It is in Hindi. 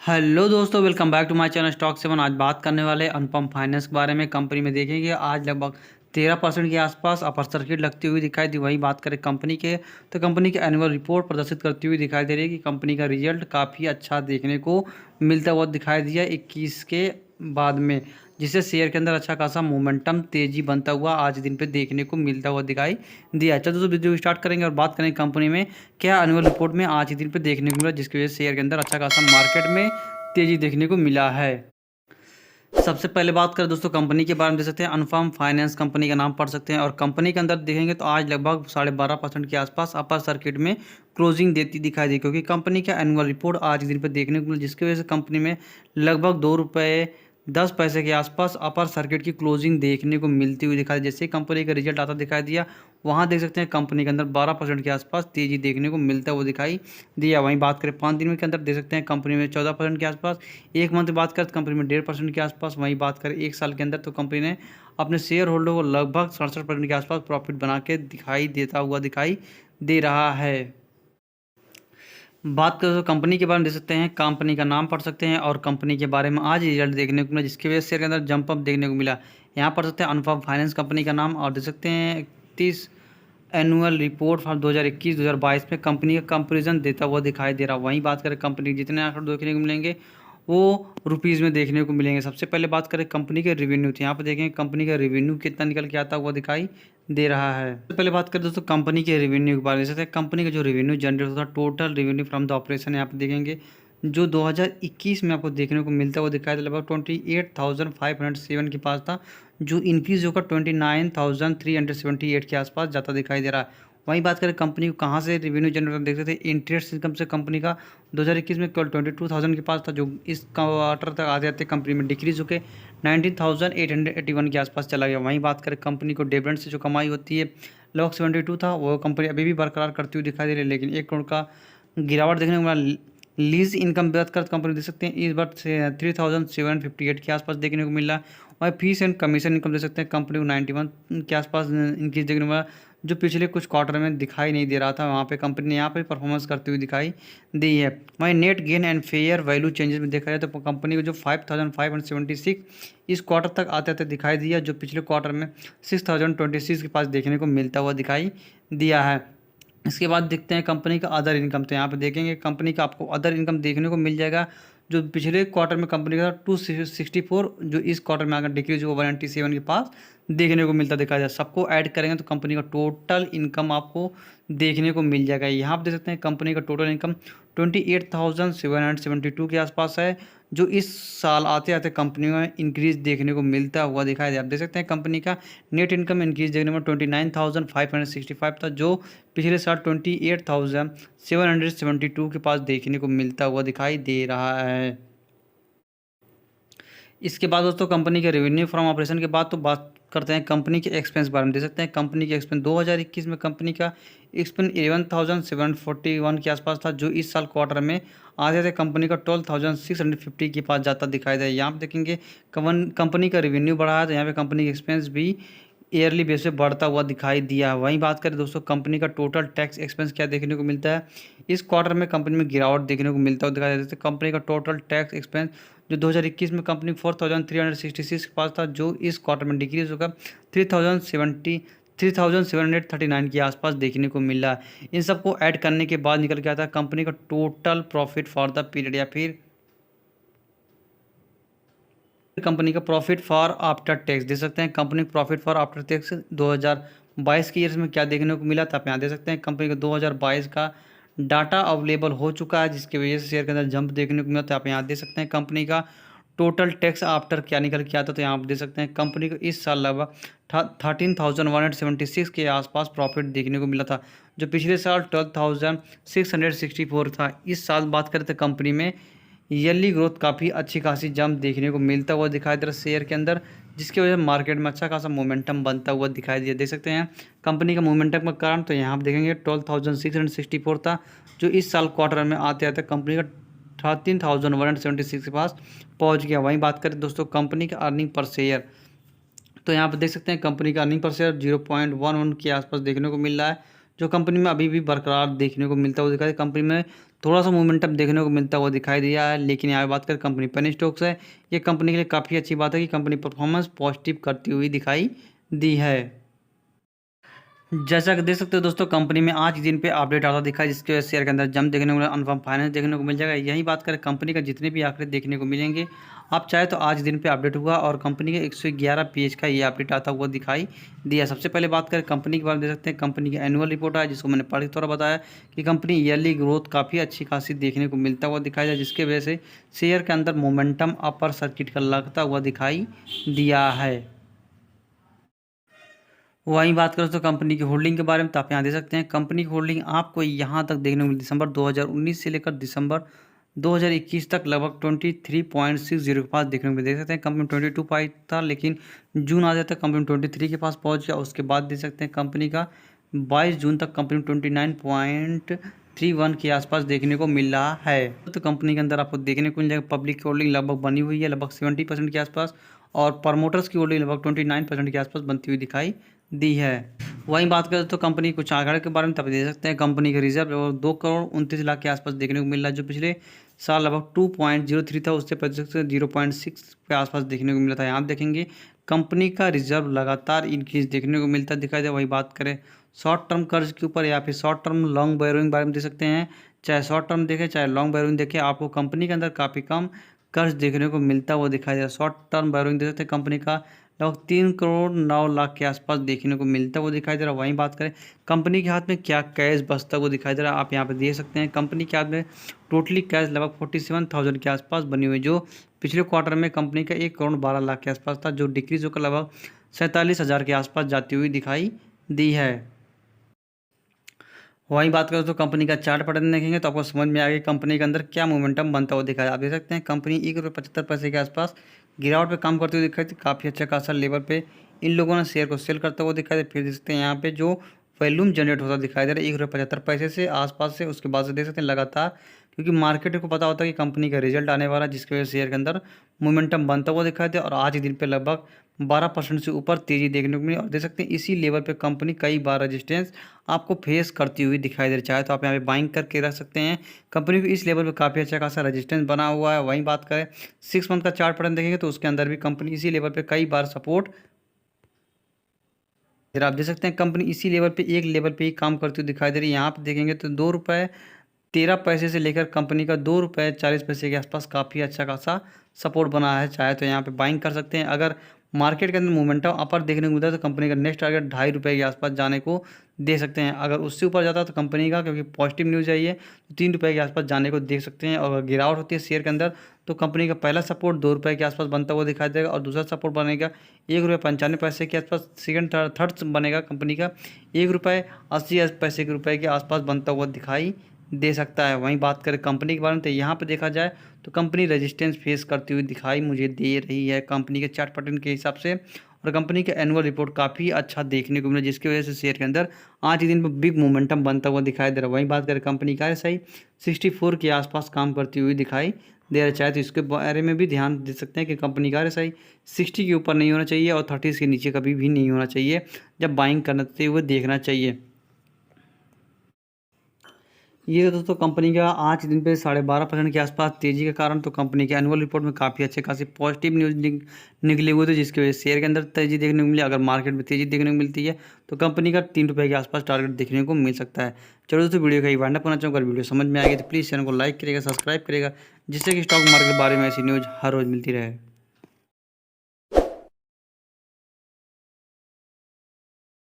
हेलो दोस्तों, welcome back to my channel stock 7। आज बात करने वाले अनुपम फाइनेंस के बारे में। कंपनी में देखेंगे आज लगभग 13% के आसपास अपर सर्किट लगती हुई दिखाई दी। वही बात करें कंपनी के, तो कंपनी की एनुअल रिपोर्ट प्रदर्शित करती हुई दिखाई दे रही है कि कंपनी का रिजल्ट काफ़ी अच्छा देखने को मिलता हुआ दिखाई दिया 21 के बाद में, जिससे शेयर के अंदर अच्छा खासा मोमेंटम तेजी बनता हुआ आज दिन पे देखने को मिलता हुआ दिखाई दिया। चलो दोस्तों, वीडियो स्टार्ट करेंगे और बात करेंगे कंपनी में क्या एनुअल रिपोर्ट में आज ही दिन पे देखने को मिला, जिसकी वजह से शेयर के अंदर अच्छा खासा मार्केट में तेजी देखने को मिला है। सबसे पहले बात करें दोस्तों कंपनी के बारे में, देख सकते हैं अनुपम फाइनेंस कंपनी का नाम पढ़ सकते हैं। और कंपनी के अंदर देखेंगे तो आज लगभग 12.5% के आसपास अपर सर्किट में क्लोजिंग देती दिखाई दी, क्योंकि कंपनी का एनुअल रिपोर्ट आज के दिन पर देखने को मिला, जिसकी वजह से कंपनी में लगभग ₹2.10 के आसपास अपर सर्किट की क्लोजिंग देखने को मिलती हुई दिखाई दी। जैसे कंपनी का रिजल्ट आता दिखाई दिया, वहाँ देख सकते हैं कंपनी के अंदर 12% के आसपास तेजी देखने को मिलता हुआ दिखाई दिया। वहीं बात करें 5 दिन के अंदर देख सकते हैं कंपनी में 14% के आसपास, एक मंथ बात करें तो कंपनी में 1.5% के आसपास। वहीं बात करें एक साल के अंदर तो कंपनी ने अपने शेयर होल्डर को लगभग 67% के आसपास प्रॉफिट बना के दिखाई देता हुआ दिखाई दे रहा है। बात करें तो कंपनी के बारे में देख सकते हैं, कंपनी का नाम पढ़ सकते हैं और कंपनी के बारे में आज रिजल्ट देखने को मिला, जिसकी वजह से शेयर के अंदर जंप अप देखने को मिला। यहाँ पढ़ सकते हैं अनुपम फाइनेंस कंपनी का नाम और देख सकते हैं 31 एनुअल रिपोर्ट फॉर 2021-2022 में कंपनी का कंपेरिजन देता हुआ दिखाई दे रहा है। वहीं बात करें कंपनी जितने आंकड़े देखने को मिलेंगे वो रुपीज़ में देखने को मिलेंगे। सबसे पहले बात करें कंपनी के रेवेन्यू, तो यहाँ पर देखेंगे कंपनी का रेवेन्यू कितना निकल के आता हुआ दिखाई दे रहा है। सबसे पहले बात करें दोस्तों कंपनी के रेवेन्यू के बारे में, कंपनी का जो रेवेन्यू जनरेट होता है, total revenue from the operation, यहाँ पर देखेंगे जो 2021 में आपको देखने को मिलता हुआ दिखाई दे लगभग 28,507 के पास था, जो इंक्रीज होकर 29,378 के आसपास जाता दिखाई दे रहा है। वहीं बात करें कंपनी को कहाँ से रेवेन्यू जनरेट देख रहे थे, इंटरेस्ट इनकम से कंपनी का 2021 में केवल 22,000 के पास था, जो इस क्वार्टर तक आते आते कंपनी में डिक्रीज होकर 19,881 के आसपास चला गया। वहीं बात करें कंपनी को डिविडेंड से जो कमाई होती है लगभग 72 था, वो कंपनी अभी भी बरकरार करती हुई दिखाई दे रही है, लेकिन 1 करोड़ का गिरावट देखने को मिला। लीज इनकम बात कर कंपनी देख सकते हैं इस बार 3,758 के आसपास देखने को मिला। और फीस एंड कमीशन इनकम दे सकते हैं कंपनी को 91 के आसपास इंक्रीज देखने को मिला, जो पिछले कुछ क्वार्टर में दिखाई नहीं दे रहा था। वहाँ पे कंपनी ने यहाँ पे परफॉर्मेंस करती हुई दिखाई दी है। वहीं net gain and fair value changes में देखा जाए तो कंपनी को जो 5,576 इस क्वार्टर तक आते आते दिखाई दिया, जो पिछले क्वार्टर में 6,026 के पास देखने को मिलता हुआ दिखाई दिया है। इसके बाद देखते हैं कंपनी का अदर इनकम, तो यहाँ पे देखेंगे कंपनी का आपको अदर इनकम देखने को मिल जाएगा, जो पिछले क्वार्टर में कंपनी का 264, जो इस क्वार्टर में आकर डिक्रीज हुआ 197 के पास देखने को मिलता दिखाई दिया। सबको ऐड करेंगे तो कंपनी का टोटल इनकम आपको देखने को मिल जाएगा। यहाँ पर देख सकते हैं कंपनी का टोटल इनकम 28,772 के आसपास है, जो इस साल आते आते कंपनी में इंक्रीज देखने को मिलता हुआ दिखाई दे। आप देख सकते हैं कंपनी का नेट इनकम इंक्रीज देखने में 29,565 था, जो पिछले साल 28,772 के पास देखने को मिलता हुआ दिखाई दे रहा है। इसके बाद दोस्तों कंपनी के रेवेन्यू फ्रॉम ऑपरेशन के बाद तो बात करते हैं कंपनी के एक्सपेंस बारे में। देख सकते हैं कंपनी के एक्सपेंस 2021 में कंपनी का एक्सपेंस 11,741 के आसपास था, जो इस साल क्वार्टर में आधे थे कंपनी का 12,650 के पास जाता दिखाई दे। यहाँ पे देखेंगे कंपनी का रेवेन्यू बढ़ा है, तो यहाँ पे कंपनी के एक्सपेंस भी ईयरली बेस पे बढ़ता हुआ दिखाई दिया है। वहीं बात करें दोस्तों कंपनी का टोटल टैक्स एक्सपेंस क्या देखने को मिलता है, इस क्वार्टर में कंपनी में गिरावट देखने को मिलता हुआ दिखाई देता है। कंपनी का टोटल टैक्स एक्सपेंस जो 2021 में कंपनी 4,366 के पास था, जो इस क्वार्टर में डिक्रीज होकर 3,739 के आसपास देखने को मिला है। इन सबको ऐड करने के बाद निकल के आता है कंपनी का total profit for the period, या फिर कंपनी का प्रॉफिट फॉर आफ्टर टैक्स देख सकते हैं। Company profit for after tax 2022 के ईयर्स में क्या देखने को मिला था, आप यहाँ देख सकते हैं कंपनी का 2022 का डाटा अवेलेबल हो चुका है, जिसकी वजह से शेयर के अंदर जंप देखने को मिला था। आप यहाँ देख सकते हैं कंपनी का टोटल टैक्स आफ्टर क्या निकल के आता, तो यहाँ आप देख सकते हैं कंपनी को इस साल लगभग 13,176 के आसपास प्रॉफिट देखने को मिला था, जो पिछले साल 12,664 था। इस साल बात करें तो कंपनी में ईयरली ग्रोथ काफ़ी अच्छी खासी जंप देखने को मिलता हुआ दिखाई दे रहा है शेयर के अंदर, जिसकी वजह से मार्केट में अच्छा खासा मोमेंटम बनता हुआ दिखाई दिया। देख सकते हैं कंपनी का मोमेंटम का कारण, तो यहाँ आप देखेंगे 12,664 था, जो इस साल क्वार्टर में आते आते कंपनी का 13,176 के पास पहुँच गया। वहीं बात करें दोस्तों कंपनी का अर्निंग पर शेयर, तो यहाँ पर देख सकते हैं कंपनी का अर्निंग पर शेयर 0.11 के आसपास देखने को मिल रहा है, जो कंपनी में अभी भी बरकरार देखने को मिलता हुआ दिखा है। कंपनी में थोड़ा सा मोमेंटम देखने को मिलता हुआ दिखाई दिया है। लेकिन यहाँ पे बात करें कंपनी पेनी स्टॉक्स है, ये कंपनी के लिए काफ़ी अच्छी बात है कि कंपनी परफॉर्मेंस पॉजिटिव करती हुई दिखाई दी है। जैसा कि देख सकते हो दोस्तों, कंपनी में आज दिन पे अपडेट आता दिखा है, जिसके वजह से शेयर के अंदर जंप देखने को मिला, अनफर्म फाइनेंस देखने को मिल जाएगा। यही बात करें कंपनी का जितने भी आंकड़े देखने को मिलेंगे, आप चाहे तो आज दिन पे अपडेट हुआ और कंपनी के 111 पेज का ये अपडेट आता हुआ दिखाई दिया। सबसे पहले बात करें कंपनी के बारे में, देख सकते हैं कंपनी की एनुअल रिपोर्ट है, जिसको मैंने पढ़ी थोड़ा बताया कि कंपनी ईयरली ग्रोथ काफ़ी अच्छी खासी देखने को मिलता हुआ दिखाई दिया, जिसके वजह से शेयर के अंदर मोमेंटम अपर सर्किट का लगता हुआ दिखाई दिया है। वहीं बात करें तो कंपनी की होल्डिंग के बारे में, तो आप यहाँ देख सकते हैं कंपनी की होल्डिंग आपको यहाँ तक देखने को मिली, दिसंबर 2019 से लेकर दिसंबर 2021 तक लगभग 23.60 के पास देखने को मिले। देख सकते हैं कंपनी 22 था, लेकिन जून आ जाता है कंपनी 23 के पास पहुँच गया। उसके बाद देख सकते हैं कंपनी का 22 जून तक कंपनी 29.31 के आसपास देखने को मिल रहा है। तो कंपनी के अंदर आपको देखने को मिल जाएगा पब्लिक की होल्डिंग लगभग बनी हुई है, लगभग 70% के आसपास, और प्रमोटर्स की होल्डिंग लगभग 29% के आसपास बनती हुई दिखाई दी है। वहीं बात करें तो कंपनी कुछ आंकड़े के बारे में, तब दे सकते हैं कंपनी के रिजर्व लगभग 2 करोड़ 29 लाख के आसपास देखने को मिल रहा है, जो पिछले साल लगभग 2.03 था, उससे प्रतिशत 0.6 के आसपास देखने को मिला था। यहाँ आप देखेंगे कंपनी का रिजर्व लगातार इंक्रीज देखने को मिलता दिखाई दे। वही बात करें शॉर्ट टर्म कर्ज के ऊपर या फिर शॉर्ट टर्म लॉन्ग बैरोइंग बारे में देख सकते हैं, चाहे शॉर्ट टर्म देखें चाहे लॉन्ग बैरोइंग देखें, आपको कंपनी के अंदर काफ़ी कम कर्ज देखने को मिलता हुआ दिखाई दे रहा है। शॉर्ट टर्म बैरोइंग देख सकते हैं कंपनी का लगभग 3 करोड़ 9 लाख के आसपास देखने को मिलता हुआ दिखाई दे रहा है। वहीं बात करें कंपनी के हाथ में क्या कैश बचता हुआ दिखाई दे रहा है, आप यहाँ पे देख सकते हैं कंपनी के हाथ में टोटली कैश लगभग 47,000 के आसपास बनी हुई, जो पिछले क्वार्टर में कंपनी का 1 करोड़ 12 लाख के आसपास था, जो डिक्रीज होकर लगभग 47,000 के आसपास जाती हुई दिखाई दी है। वहीं बात करें तो कंपनी का चार्ट पैटर्न देखेंगे तो आपको समझ में आएगा कंपनी के अंदर क्या मोमेंटम बनता हुआ दिखाया। आप देख सकते हैं कंपनी 1 रुपये 75 पैसे के आसपास गिरावट पे काम करते हुए दिखाई थी, काफ़ी अच्छा खासा लेवल पे इन लोगों ने शेयर को सेल करता हुआ दिखाई दे। फिर देख सकते हैं यहाँ पे जो वॉल्यूम जनरेट होता दिखाई दे रहा है 1 रुपये 75 पैसे से आसपास से। उसके बाद से देख सकते हैं लगातार, क्योंकि मार्केट को पता होता है कि कंपनी का रिजल्ट आने वाला है, जिसकी वजह से शेयर के अंदर मोमेंटम बनता हुआ दिखाई दे, और आज ही दिन पे लगभग 12% से ऊपर तेजी देखने को मिली। और देख सकते हैं इसी लेवल पे कंपनी कई बार रेजिस्टेंस आपको फेस करती हुई दिखाई दे रही। चाहे तो आप यहाँ पे बाइंग करके रख सकते हैं, कंपनी को इस लेवल पे काफ़ी अच्छा खासा रेजिस्टेंस बना हुआ है। वहीं बात करें 6 मंथ का चार्ट पैटर्न देखेंगे तो उसके अंदर भी कंपनी इसी लेवल पे कई बार सपोर्ट, फिर आप देख सकते हैं कंपनी इसी लेवल पे एक लेवल पे ही काम करती हुई दिखाई दे रही है। यहाँ पे देखेंगे तो 2 रुपये 13 पैसे से लेकर कंपनी का 2 रुपये 40 पैसे के आसपास काफ़ी अच्छा खासा सपोर्ट बना है। चाहे तो यहाँ पे बाइंग कर सकते हैं। अगर मार्केट के अंदर मोमेंटम अपर देखने को मिलता है तो कंपनी का नेक्स्ट टारगेट 2.5 रुपये के आसपास जाने को दे सकते हैं। अगर उससे ऊपर जाता है तो कंपनी का, क्योंकि पॉजिटिव न्यूज़ है ये, तो 3 रुपये के आसपास जाने को देख सकते हैं। और अगर गिरावट होती है शेयर के अंदर तो कंपनी का पहला सपोर्ट 2 रुपये के आसपास बनता हुआ दिखाई देगा, और दूसरा सपोर्ट बनेगा 1 रुपये 95 पैसे के आसपास। सेकंड थर्ड बनेगा कंपनी का 1 रुपये 80 पैसे के रुपये के आसपास बनता हुआ दिखाई दे सकता है। वहीं बात करें कंपनी के बारे में तो यहाँ पे देखा जाए तो कंपनी रेजिस्टेंस फेस करती हुई दिखाई मुझे दे रही है कंपनी के चार्ट पैटर्न के हिसाब से। और कंपनी का एनुअल रिपोर्ट काफ़ी अच्छा देखने को मिला, जिसकी वजह से शेयर के अंदर आज ही दिन में बिग मोमेंटम बनता हुआ दिखाई दे रहा है। वहीं बात करें कंपनी का RSI 64 के आसपास काम करती हुई दिखाई दे रहा है। चाहे तो इसके बारे में भी ध्यान दे सकते हैं कि कंपनी का RSI 60 के ऊपर नहीं होना चाहिए और 30 के नीचे कभी भी नहीं होना चाहिए, जब बाइंग करते हुए देखना चाहिए। ये दोस्तों कंपनी का आज दिन पे 12.5% के आसपास तेजी के कारण तो कंपनी के एनुअल रिपोर्ट में काफ़ी अच्छे खासी पॉजिटिव न्यूज़ निकले हुए थे, जिसकी वजह से शेयर के अंदर तेजी देखने को मिली। अगर मार्केट में तेजी देखने को मिलती है तो कंपनी का 3 रुपये के आसपास टारगेट देखने को मिल सकता है। चलो दोस्तों, वीडियो का ही वाइंड अप करना चाहूँगा। वीडियो समझ में आएगी तो प्लीज़ चैनल को लाइक करेगा, सब्सक्राइब करेगा, जिससे कि स्टॉक मार्केट के बारे में ऐसी न्यूज़ हर रोज़ मिलती रहे।